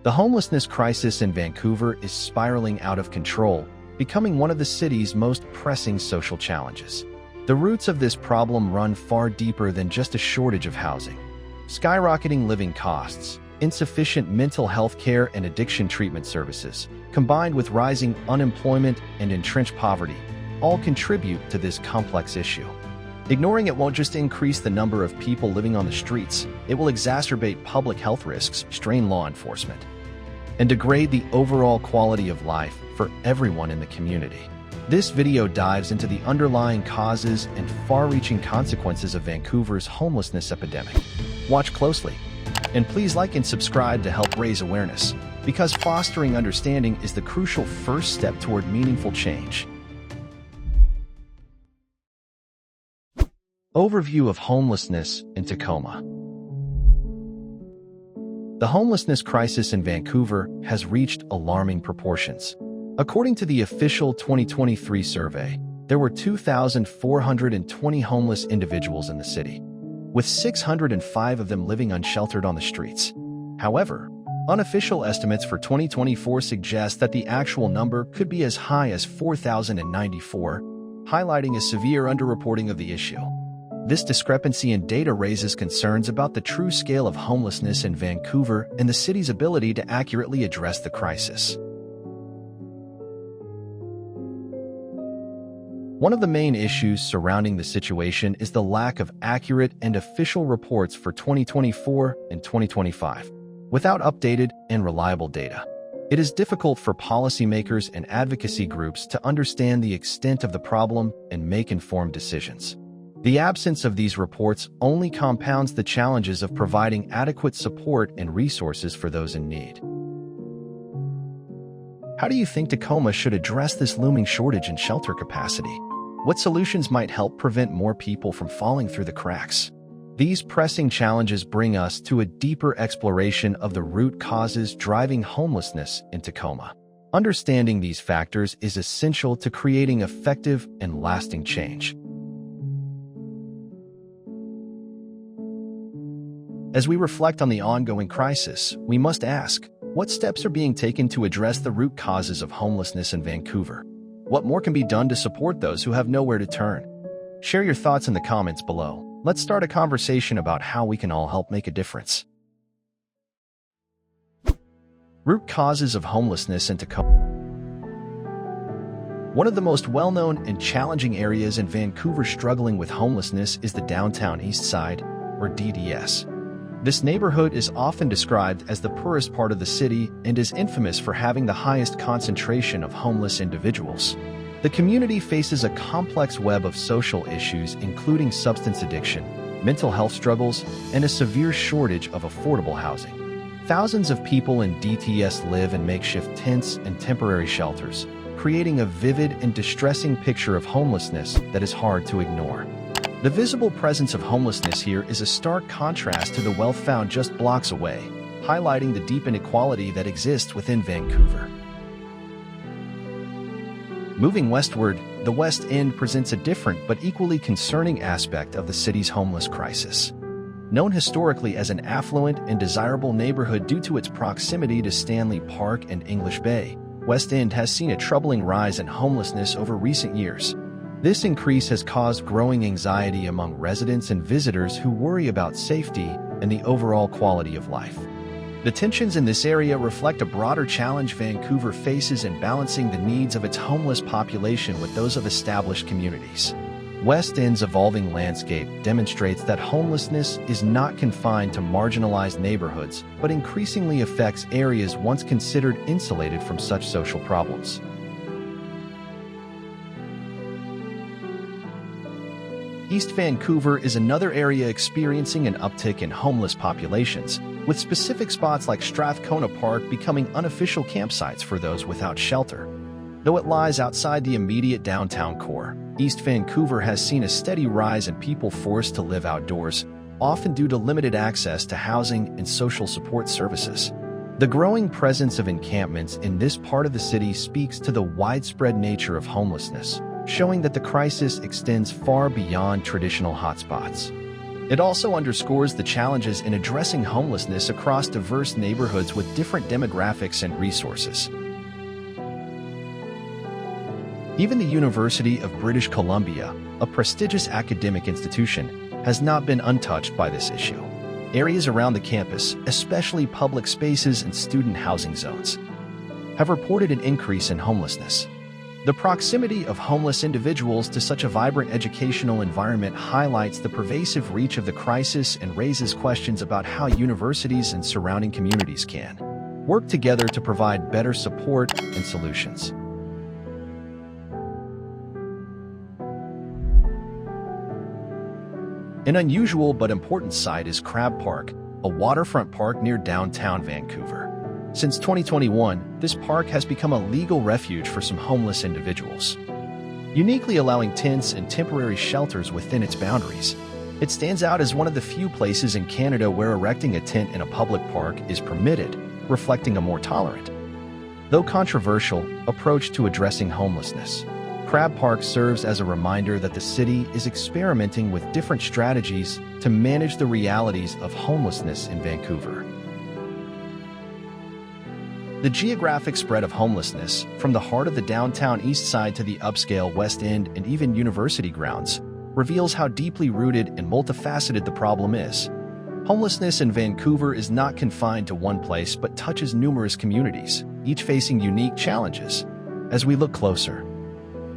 The homelessness crisis in Vancouver is spiraling out of control, becoming one of the city's most pressing social challenges. The roots of this problem run far deeper than just a shortage of housing. Skyrocketing living costs, insufficient mental health care and addiction treatment services, combined with rising unemployment and entrenched poverty, all contribute to this complex issue. Ignoring it won't just increase the number of people living on the streets, it will exacerbate public health risks, strain law enforcement, and degrade the overall quality of life for everyone in the community. This video dives into the underlying causes and far-reaching consequences of Vancouver's homelessness epidemic. Watch closely, and please like and subscribe to help raise awareness, because fostering understanding is the crucial first step toward meaningful change. Overview of homelessness in Tacoma. The homelessness crisis in Vancouver has reached alarming proportions. According to the official 2023 survey, there were 2,420 homeless individuals in the city, with 605 of them living unsheltered on the streets. However, unofficial estimates for 2024 suggest that the actual number could be as high as 4,094, highlighting a severe underreporting of the issue. This discrepancy in data raises concerns about the true scale of homelessness in Vancouver and the city's ability to accurately address the crisis. One of the main issues surrounding the situation is the lack of accurate and official reports for 2024 and 2025. Without updated and reliable data, it is difficult for policymakers and advocacy groups to understand the extent of the problem and make informed decisions. The absence of these reports only compounds the challenges of providing adequate support and resources for those in need. How do you think Tacoma should address this looming shortage in shelter capacity? What solutions might help prevent more people from falling through the cracks? These pressing challenges bring us to a deeper exploration of the root causes driving homelessness in Tacoma. Understanding these factors is essential to creating effective and lasting change. As we reflect on the ongoing crisis, we must ask, what steps are being taken to address the root causes of homelessness in Vancouver? What more can be done to support those who have nowhere to turn? Share your thoughts in the comments below. Let's start a conversation about how we can all help make a difference. Root causes of homelessness in Tacoma. One of the most well-known and challenging areas in Vancouver struggling with homelessness is the Downtown East Side, or DDS. This neighborhood is often described as the poorest part of the city and is infamous for having the highest concentration of homeless individuals. The community faces a complex web of social issues including substance addiction, mental health struggles, and a severe shortage of affordable housing. Thousands of people in DTS live in makeshift tents and temporary shelters, creating a vivid and distressing picture of homelessness that is hard to ignore. The visible presence of homelessness here is a stark contrast to the wealth found just blocks away, highlighting the deep inequality that exists within Vancouver. Moving westward, the West End presents a different but equally concerning aspect of the city's homeless crisis. Known historically as an affluent and desirable neighborhood due to its proximity to Stanley Park and English Bay, West End has seen a troubling rise in homelessness over recent years. This increase has caused growing anxiety among residents and visitors who worry about safety and the overall quality of life. The tensions in this area reflect a broader challenge Vancouver faces in balancing the needs of its homeless population with those of established communities. West End's evolving landscape demonstrates that homelessness is not confined to marginalized neighborhoods, but increasingly affects areas once considered insulated from such social problems. East Vancouver is another area experiencing an uptick in homeless populations, with specific spots like Strathcona Park becoming unofficial campsites for those without shelter. Though it lies outside the immediate downtown core, East Vancouver has seen a steady rise in people forced to live outdoors, often due to limited access to housing and social support services. The growing presence of encampments in this part of the city speaks to the widespread nature of homelessness, showing that the crisis extends far beyond traditional hotspots. It also underscores the challenges in addressing homelessness across diverse neighborhoods with different demographics and resources. Even the University of British Columbia, a prestigious academic institution, has not been untouched by this issue. Areas around the campus, especially public spaces and student housing zones, have reported an increase in homelessness. The proximity of homeless individuals to such a vibrant educational environment highlights the pervasive reach of the crisis and raises questions about how universities and surrounding communities can work together to provide better support and solutions. An unusual but important site is Crab Park, a waterfront park near downtown Vancouver. Since 2021, this park has become a legal refuge for some homeless individuals, uniquely allowing tents and temporary shelters within its boundaries. It stands out as one of the few places in Canada where erecting a tent in a public park is permitted, reflecting a more tolerant, though controversial, approach to addressing homelessness. Crab Park serves as a reminder that the city is experimenting with different strategies to manage the realities of homelessness in Vancouver. The geographic spread of homelessness, from the heart of the downtown east side to the upscale West End and even university grounds, reveals how deeply rooted and multifaceted the problem is. Homelessness in Vancouver is not confined to one place but touches numerous communities, each facing unique challenges. As we look closer,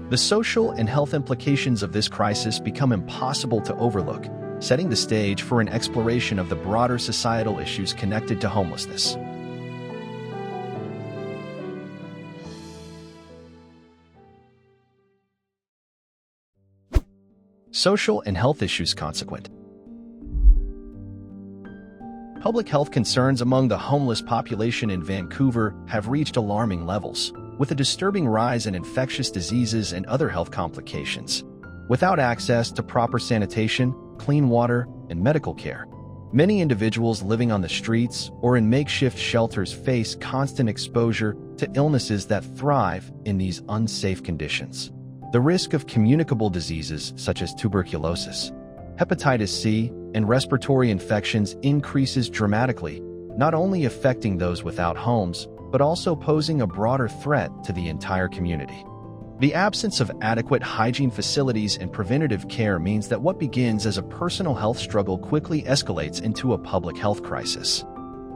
the social and health implications of this crisis become impossible to overlook, setting the stage for an exploration of the broader societal issues connected to homelessness. Social and health issues. Consequent. Public health concerns among the homeless population in Vancouver have reached alarming levels, with a disturbing rise in infectious diseases and other health complications. Without access to proper sanitation, clean water, and medical care, many individuals living on the streets or in makeshift shelters face constant exposure to illnesses that thrive in these unsafe conditions. The risk of communicable diseases such as tuberculosis, hepatitis C, and respiratory infections increases dramatically, not only affecting those without homes, but also posing a broader threat to the entire community. The absence of adequate hygiene facilities and preventative care means that what begins as a personal health struggle quickly escalates into a public health crisis.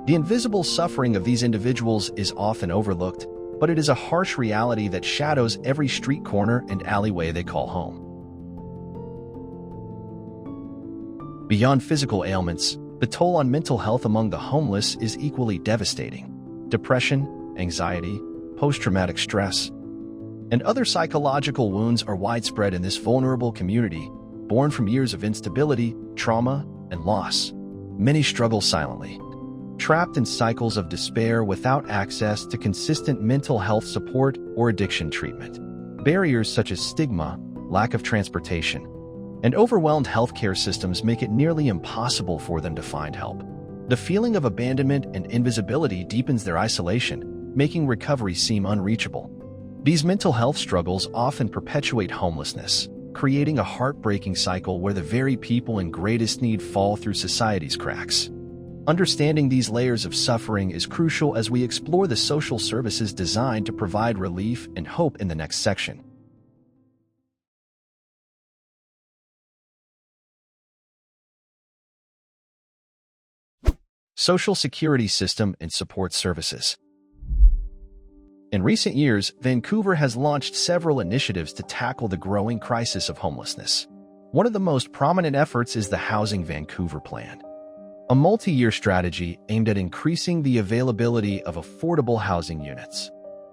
The invisible suffering of these individuals is often overlooked, but it is a harsh reality that shadows every street corner and alleyway they call home. Beyond physical ailments, the toll on mental health among the homeless is equally devastating. Depression, anxiety, post-traumatic stress, and other psychological wounds are widespread in this vulnerable community, born from years of instability, trauma, and loss. Many struggle silently, trapped in cycles of despair without access to consistent mental health support or addiction treatment. Barriers such as stigma, lack of transportation, and overwhelmed healthcare systems make it nearly impossible for them to find help. The feeling of abandonment and invisibility deepens their isolation, making recovery seem unreachable. These mental health struggles often perpetuate homelessness, creating a heartbreaking cycle where the very people in greatest need fall through society's cracks. Understanding these layers of suffering is crucial as we explore the social services designed to provide relief and hope in the next section. Social security system and support services. In recent years, Vancouver has launched several initiatives to tackle the growing crisis of homelessness. One of the most prominent efforts is the Housing Vancouver Plan, a multi-year strategy aimed at increasing the availability of affordable housing units.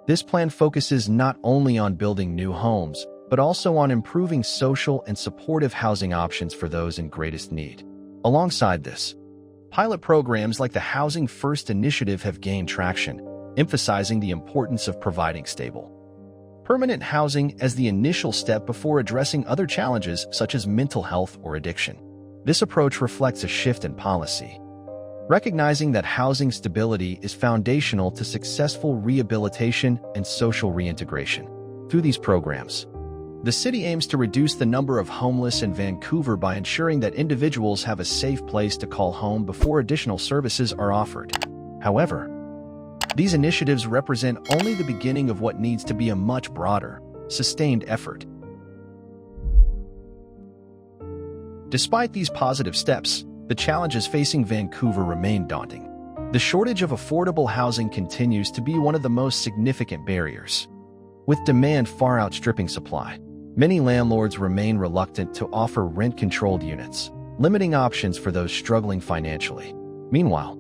This plan focuses not only on building new homes, but also on improving social and supportive housing options for those in greatest need. Alongside this, pilot programs like the Housing First initiative have gained traction, emphasizing the importance of providing stable, permanent housing as the initial step before addressing other challenges such as mental health or addiction. This approach reflects a shift in policy, recognizing that housing stability is foundational to successful rehabilitation and social reintegration. Through these programs, The city aims to reduce the number of homeless in Vancouver by ensuring that individuals have a safe place to call home before additional services are offered. However, these initiatives represent only the beginning of what needs to be a much broader, sustained effort. Despite these positive steps, the challenges facing Vancouver remain daunting. The shortage of affordable housing continues to be one of the most significant barriers. With demand far outstripping supply, many landlords remain reluctant to offer rent-controlled units, limiting options for those struggling financially. Meanwhile,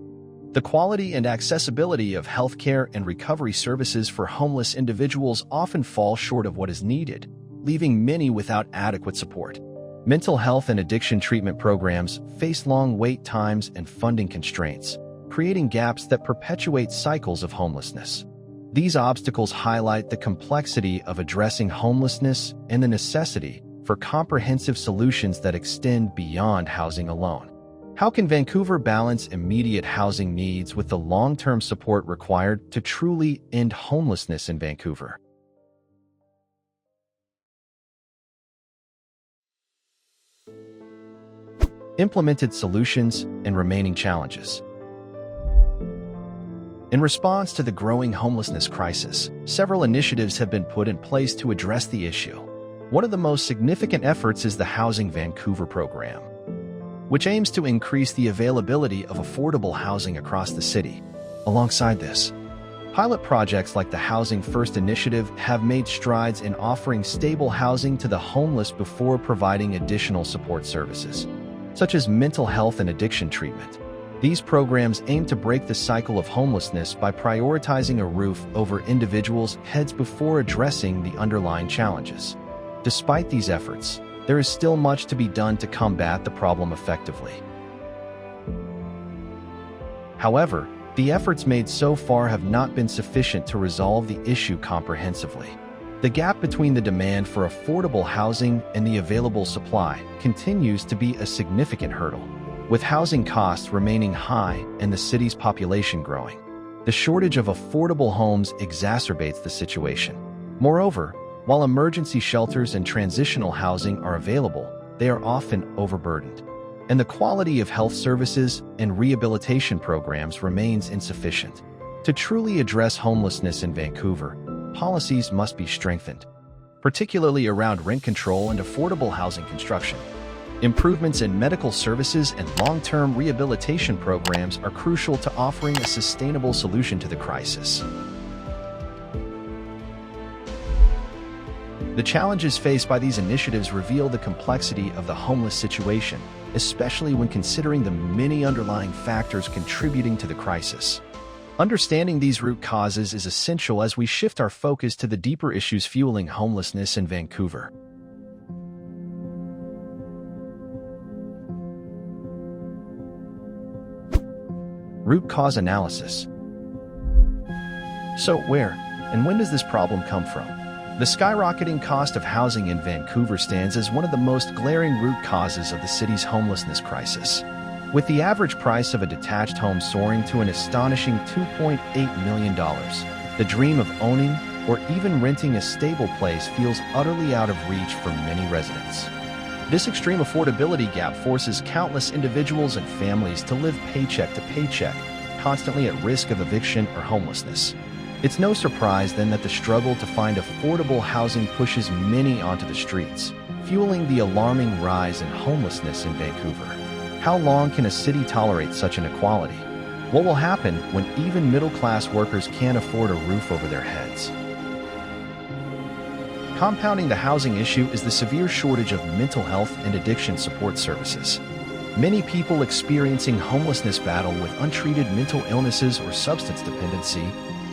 the quality and accessibility of healthcare and recovery services for homeless individuals often fall short of what is needed, leaving many without adequate support. Mental health and addiction treatment programs face long wait times and funding constraints, creating gaps that perpetuate cycles of homelessness. These obstacles highlight the complexity of addressing homelessness and the necessity for comprehensive solutions that extend beyond housing alone. How can Vancouver balance immediate housing needs with the long-term support required to truly end homelessness in Vancouver? Implemented solutions and remaining challenges. In response to the growing homelessness crisis, several initiatives have been put in place to address the issue. One of the most significant efforts is the Housing Vancouver program, which aims to increase the availability of affordable housing across the city. Alongside this, pilot projects like the Housing First initiative have made strides in offering stable housing to the homeless before providing additional support services, such as mental health and addiction treatment. These programs aim to break the cycle of homelessness by prioritizing a roof over individuals' heads before addressing the underlying challenges. Despite these efforts, there is still much to be done to combat the problem effectively. However, the efforts made so far have not been sufficient to resolve the issue comprehensively. The gap between the demand for affordable housing and the available supply continues to be a significant hurdle. With housing costs remaining high and the city's population growing, the shortage of affordable homes exacerbates the situation. Moreover, while emergency shelters and transitional housing are available, they are often overburdened, and the quality of health services and rehabilitation programs remains insufficient. To truly address homelessness in Vancouver, policies must be strengthened, particularly around rent control and affordable housing construction. Improvements in medical services and long-term rehabilitation programs are crucial to offering a sustainable solution to the crisis. The challenges faced by these initiatives reveal the complexity of the homeless situation, especially when considering the many underlying factors contributing to the crisis. Understanding these root causes is essential as we shift our focus to the deeper issues fueling homelessness in Vancouver. Root cause analysis. So where and when does this problem come from? The skyrocketing cost of housing in Vancouver stands as one of the most glaring root causes of the city's homelessness crisis. With the average price of a detached home soaring to an astonishing $2.8 million, the dream of owning or even renting a stable place feels utterly out of reach for many residents. This extreme affordability gap forces countless individuals and families to live paycheck to paycheck, constantly at risk of eviction or homelessness. It's no surprise then that the struggle to find affordable housing pushes many onto the streets, fueling the alarming rise in homelessness in Vancouver. How long can a city tolerate such inequality? What will happen when even middle-class workers can't afford a roof over their heads? Compounding the housing issue is the severe shortage of mental health and addiction support services. Many people experiencing homelessness battle with untreated mental illnesses or substance dependency,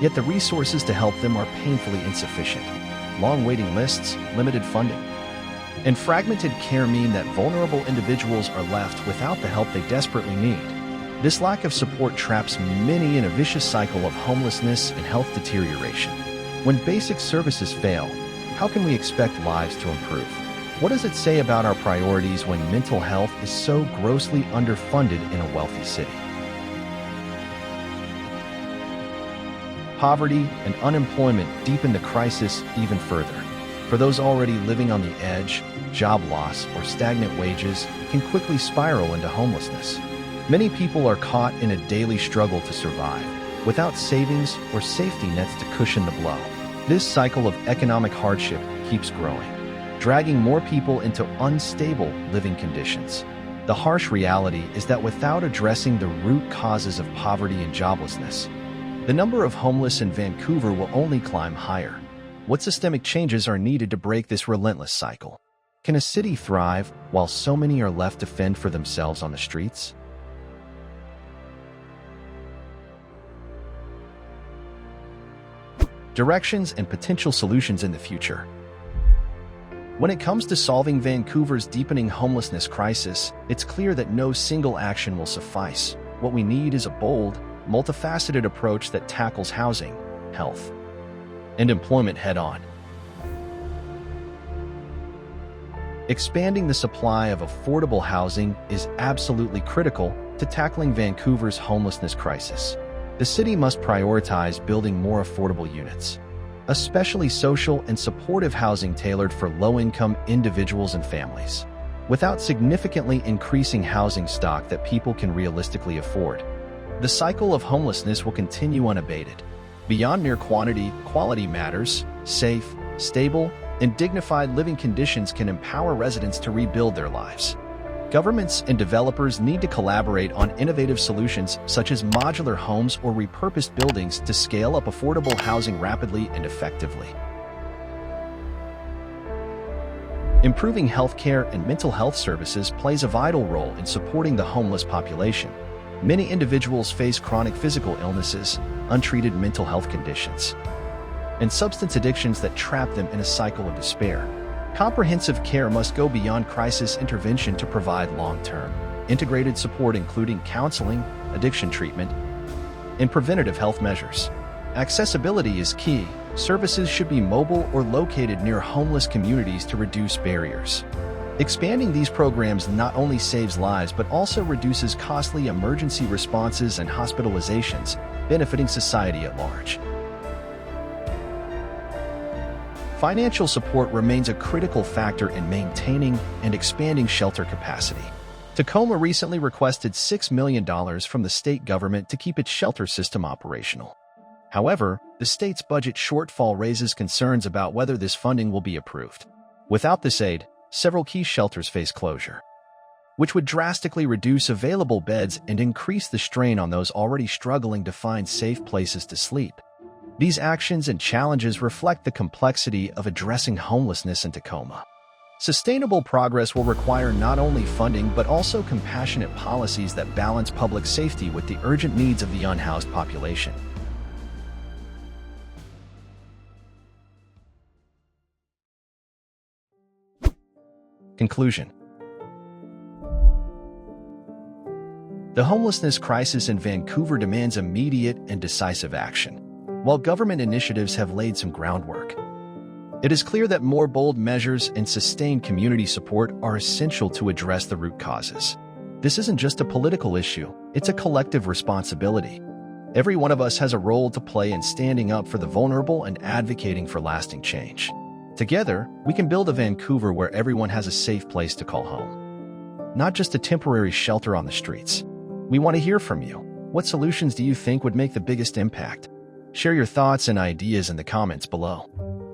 yet the resources to help them are painfully insufficient. Long waiting lists, limited funding, and fragmented care mean that vulnerable individuals are left without the help they desperately need. This lack of support traps many in a vicious cycle of homelessness and health deterioration. When basic services fail, how can we expect lives to improve? What does it say about our priorities when mental health is so grossly underfunded in a wealthy city? Poverty and unemployment deepen the crisis even further. For those already living on the edge, job loss or stagnant wages can quickly spiral into homelessness. Many people are caught in a daily struggle to survive, without savings or safety nets to cushion the blow. This cycle of economic hardship keeps growing, dragging more people into unstable living conditions. The harsh reality is that without addressing the root causes of poverty and joblessness, the number of homeless in Vancouver will only climb higher. What systemic changes are needed to break this relentless cycle? Can a city thrive while so many are left to fend for themselves on the streets? Directions and potential solutions in the future. When it comes to solving Vancouver's deepening homelessness crisis, it's clear that no single action will suffice. What we need is a bold, multifaceted approach that tackles housing, health, and employment head-on. Expanding the supply of affordable housing is absolutely critical to tackling Vancouver's homelessness crisis. The city must prioritize building more affordable units, especially social and supportive housing tailored for low-income individuals and families, without significantly increasing housing stock that people can realistically afford. The cycle of homelessness will continue unabated. Beyond mere quantity, quality matters. Safe, stable, and dignified living conditions can empower residents to rebuild their lives. Governments and developers need to collaborate on innovative solutions such as modular homes or repurposed buildings to scale up affordable housing rapidly and effectively. Improving healthcare and mental health services plays a vital role in supporting the homeless population. Many individuals face chronic physical illnesses, untreated mental health conditions, and substance addictions that trap them in a cycle of despair. Comprehensive care must go beyond crisis intervention to provide long-term, integrated support including counseling, addiction treatment, and preventative health measures. Accessibility is key. Services should be mobile or located near homeless communities to reduce barriers. Expanding these programs not only saves lives but also reduces costly emergency responses and hospitalizations, benefiting society at large. Financial support remains a critical factor in maintaining and expanding shelter capacity. Tacoma recently requested $6 million from the state government to keep its shelter system operational. However, the state's budget shortfall raises concerns about whether this funding will be approved. Without this aid, several key shelters face closure, which would drastically reduce available beds and increase the strain on those already struggling to find safe places to sleep. These actions and challenges reflect the complexity of addressing homelessness in Tacoma. Sustainable progress will require not only funding but also compassionate policies that balance public safety with the urgent needs of the unhoused population. Conclusion. The homelessness crisis in Vancouver demands immediate and decisive action. While government initiatives have laid some groundwork, it is clear that more bold measures and sustained community support are essential to address the root causes. This isn't just a political issue, it's a collective responsibility. Every one of us has a role to play in standing up for the vulnerable and advocating for lasting change. Together, we can build a Vancouver where everyone has a safe place to call home, not just a temporary shelter on the streets. We want to hear from you. What solutions do you think would make the biggest impact? Share your thoughts and ideas in the comments below.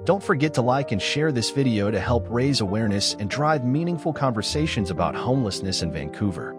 Don't forget to like and share this video to help raise awareness and drive meaningful conversations about homelessness in Vancouver.